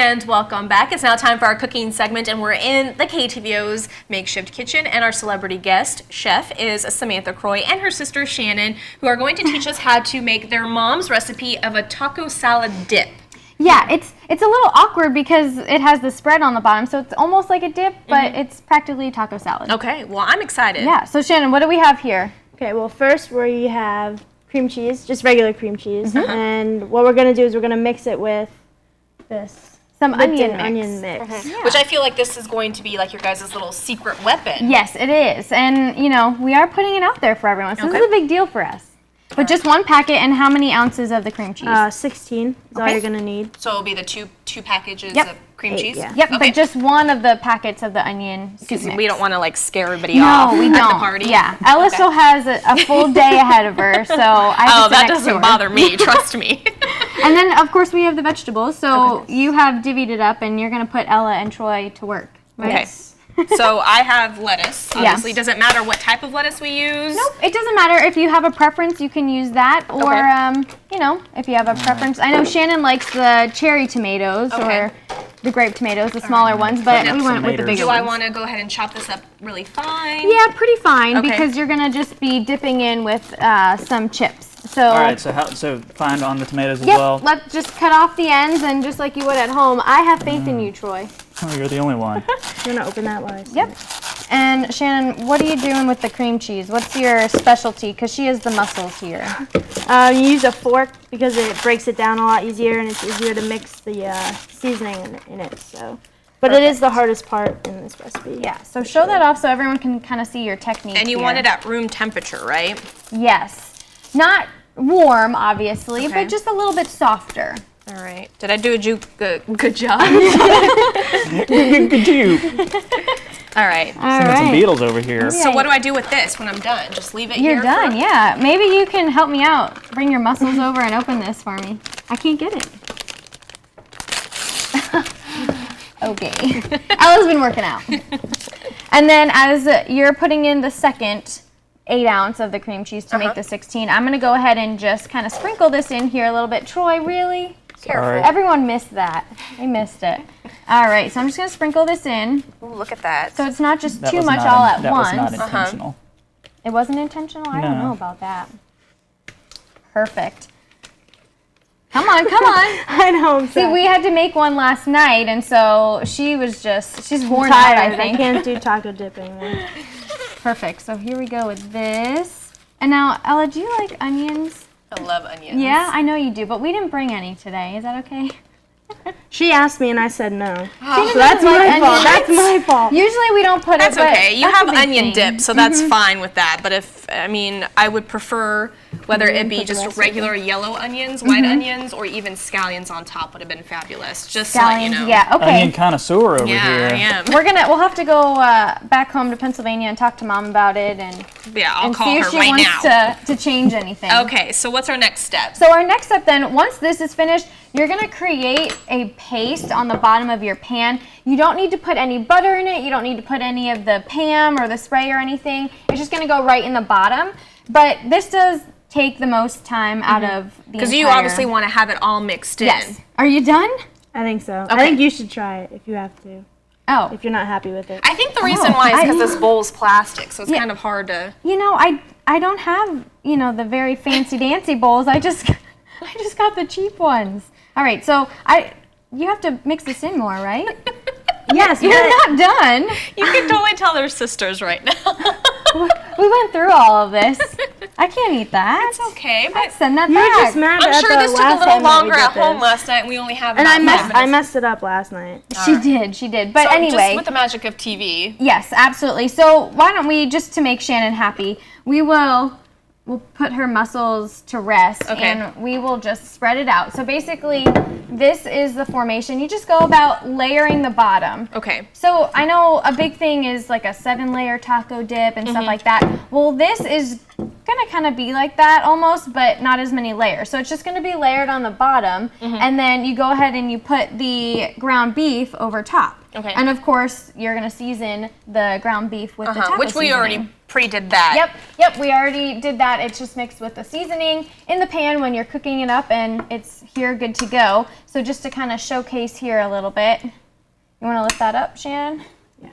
And welcome back. It's now time for our cooking segment, and we're in the KTVO's makeshift kitchen, and our celebrity guest chef is Samantha Croy and her sister Shannon, who are going to teach us how to make their mom's recipe of a taco salad dip. Yeah, it's a little awkward because it has the spread on the bottom, so it's almost like a dip, but it's practically taco salad. Okay, well, I'm excited. Yeah, so Shannon, what do we have here? Okay, well, first we have cream cheese, just regular cream cheese, and what we're going to do is we're going to mix it with this. Some onion mix. Yeah. Which I feel like this is going to be like your guys' little secret weapon. Yes, it is. And, you know, we are putting it out there for everyone. So this is a big deal for us. But just one packet, and how many ounces of the cream cheese? 16 is all you're going to need. So it'll be the two packages Yep. of cream cheese? Yeah. Yep, but just one of the packets of the onion soup mix. We don't want to like scare everybody off No, we at don't. the party. Yeah, Ella still has a full day ahead of her, so I have to sit that next to doesn't her. bother me, trust me. And then, of course, we have the vegetables. So you have divvied it up, and you're going to put Ella and Troy to work. Right? Okay. So I have lettuce. Obviously, Yes. doesn't matter what type of lettuce we use. Nope, it doesn't matter. If you have a preference, you can use that. Or, you know, if you have a preference. I know Shannon likes the cherry tomatoes or the grape tomatoes, the smaller ones, but we went with the bigger Do ones. I want to go ahead and chop this up really fine? Yeah, pretty fine, Okay. because you're going to just be dipping in with some chips. So, All right, so fine on the tomatoes as yep, well. let's just cut off the ends, and just like you would at home. I have faith in you, Troy. Oh, you're the only one. You're going to open that one. Yep. And Shannon, what are you doing with the cream cheese? What's your specialty? Because she is the muscles here. You use a fork because it breaks it down a lot easier, and it's easier to mix the seasoning in it. So, but it is the hardest part in this recipe. Yeah, so show that off so everyone can kind of see your technique. And you here. want it at room temperature, right? Yes. Not warm, obviously, Okay. but just a little bit softer. All right. Did I do a good job? Good you. All right. Singing some Beatles over here. So what do I do with this when I'm done? Just leave it here? You're done, yeah. Maybe you can help me out. Bring your muscles over and open this for me. I can't get it. Okay. Ella's been working out. And then as you're putting in the second 8 ounce of the cream cheese to make the 16, I'm going to go ahead and just kind of sprinkle this in here a little bit. Troy, really? Sorry. Everyone missed that. They missed it. All right, so I'm just going to sprinkle this in. Ooh, look at that. So it's not just That too was much not all at that once. was not intentional. It wasn't intentional? I don't No. know about that. Perfect. Come on, come on. I know. I'm See, we had to make one last night, and so she's worn out, tired. I think. can't do taco dipping. Perfect. So here we go with this. And now, Ella, do you like onions? I love onions. Yeah, I know you do, but we didn't bring any today. Is that okay? She asked me, and I said no. Shannon So that's doesn't like my fault. onions. That's my fault. Usually we don't put That's it, but okay. You that's have a big onion thing. dip, so that's fine with that. But I would prefer whether it be put the just rest regular yellow onions, white onions, or even scallions on top would have been fabulous. Just to let you Scallions, know. yeah, okay. Onion connoisseur over Yeah, here. I am. We'll have to go back home to Pennsylvania and talk to Mom about it and Yeah, I'll see call if her she right wants now. to change anything. Okay, so what's our next step? So our next step then, once this is finished, you're gonna create a paste on the bottom of your pan. You don't need to put any butter in it. You don't need to put any of the Pam or the spray or anything. It's just gonna go right in the bottom. But this does take the most time out of the Because you entire- obviously want to have it all mixed in. Yes. Are you done? I think so. Okay. I think you should try it if you have to. Oh. If you're not happy with it. I think the reason why is because this bowl's plastic, so it's kind of hard to. You know, I don't have, you know, the very fancy dancy bowls. I just got the cheap ones. All right, so you have to mix this in more, right? Yes, You're not done. You can totally tell they're sisters right now. We went through all of this. I can't eat that. It's okay, I'd but send that You were back. just mad I'm at sure the this took a last little time that we longer did at home this. last night, and we only have And about 5 I minutes. messed it up last night. She did. But So anyway. just with the magic of TV. Yes, absolutely. So why don't we, just to make Shannon happy, we'll put her muscles to rest, Okay. and we will just spread it out. So basically, this is the formation. You just go about layering the bottom. Okay. So I know a big thing is like a 7-layer taco dip and stuff like that. Well, this is gonna kind of be like that almost, but not as many layers. So it's just gonna be layered on the bottom, and then you go ahead and you put the ground beef over top. Okay. And of course, you're gonna season the ground beef with the taco Which we seasoning. already pre-did that. Yep, we already did that. It's just mixed with the seasoning in the pan when you're cooking it up, and it's here good to go. So just to kind of showcase here a little bit, you want to lift that up, Shannon? Yeah.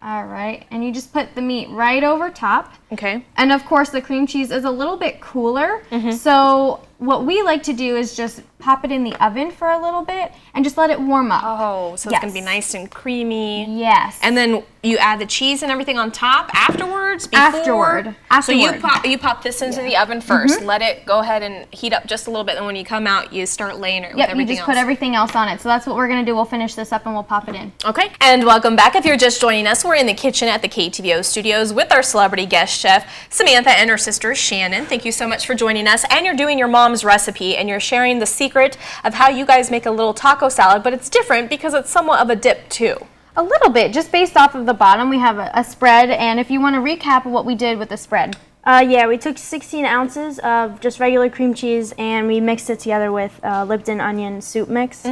All right, and you just put the meat right over top. Okay. And of course, the cream cheese is a little bit cooler. So what we like to do is just pop it in the oven for a little bit and just let it warm up. Oh, so it's gonna be nice and creamy. Yes. And then you add the cheese and everything on top afterwards? Before? Afterward. So you Afterward. pop this into the oven 1st. Let it go ahead and heat up just a little bit. And when you come out, you start laying it with Yep, you everything just else. put everything else on it. So that's what we're gonna do. We'll finish this up and we'll pop it in. Okay, and welcome back. If you're just joining us, we're in the kitchen at the KTVO studios with our celebrity guest chef, Samantha, and her sister, Shannon. Thank you so much for joining us. And you're doing your mom's recipe, and you're sharing the secret of how you guys make a little taco salad, but it's different because it's somewhat of a dip, too. A little bit, just based off of the bottom, we have a spread. And if you want to recap of what we did with the spread. Yeah, we took 16 ounces of just regular cream cheese and we mixed it together with Lipton onion soup mix.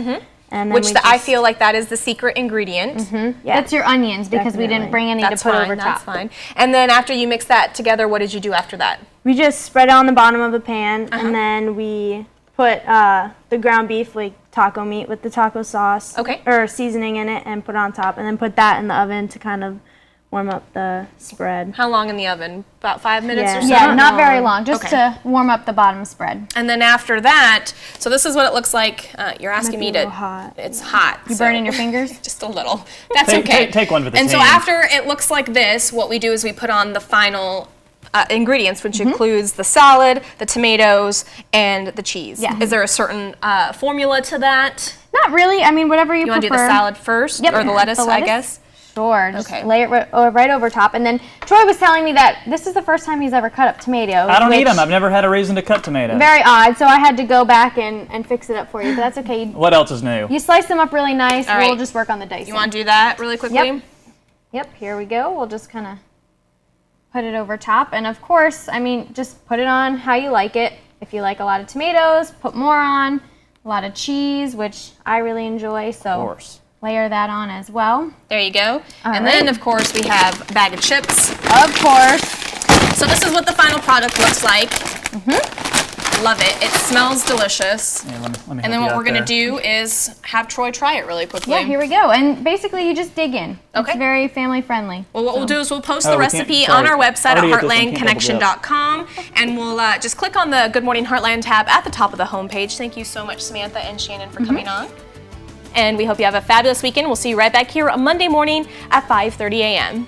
And then I feel like that is the secret ingredient. yeah. That's your onions because we didn't Definitely. bring any That's to put fine, over that's top. fine. And then after you mix that together, what did you do after that? We just spread it on the bottom of the pan and then we put the ground beef, like taco meat with the taco sauce or seasoning in it, and put it on top, and then put that in the oven to kind of warm up the spread. How long in the oven? About 5 minutes Yeah. or so? Yeah, not very long, just Okay. to warm up the bottom spread. And then after that, so this is what it looks like. You're asking Might me be a to. little hot. It's hot. You burning your fingers? Just a little. That's Take- okay. take one for the And so team. after it looks like this, what we do is we put on the final ingredients, which includes the salad, the tomatoes, and the cheese. Yeah. Is there a certain formula to that? Not really. I mean, whatever you You want prefer. to do the salad first, Yep. or the lettuce, The I lettuce? guess? Sure. Just Okay. lay it right over top. And then Troy was telling me that this is the first time he's ever cut up tomatoes. I don't eat which- them. I've never had a reason to cut tomatoes. Very odd. So I had to go back and fix it up for you. But that's okay. What else is new? You slice them up really nice. All We'll right. just work on the dicing. You want to do that really quickly? Yep. Yep, here we go. We'll just kind of put it over top. And of course, I mean, just put it on how you like it. If you like a lot of tomatoes, put more on. A lot of cheese, which I really enjoy, so Of course. layer that on as well. There you go. And right. then, of course, we have a bag of chips. Of course. So this is what the final product looks like. Love it. It smells delicious. Yeah, let me And help then you what out we're going to there. do is have Troy try it really quickly. Yeah, here we go. And basically, you just dig in. Okay. It's very family friendly. Well, what we'll do is we'll post Oh, the we can't- recipe sorry. on our website at Already ate this one, can't double dip. heartlandconnection.com, and we'll just click on the Good Morning Heartland tab at the top of the homepage. Thank you so much, Samantha and Shannon, for coming on. And we hope you have a fabulous weekend. We'll see you right back here on Monday morning at 5:30 a.m.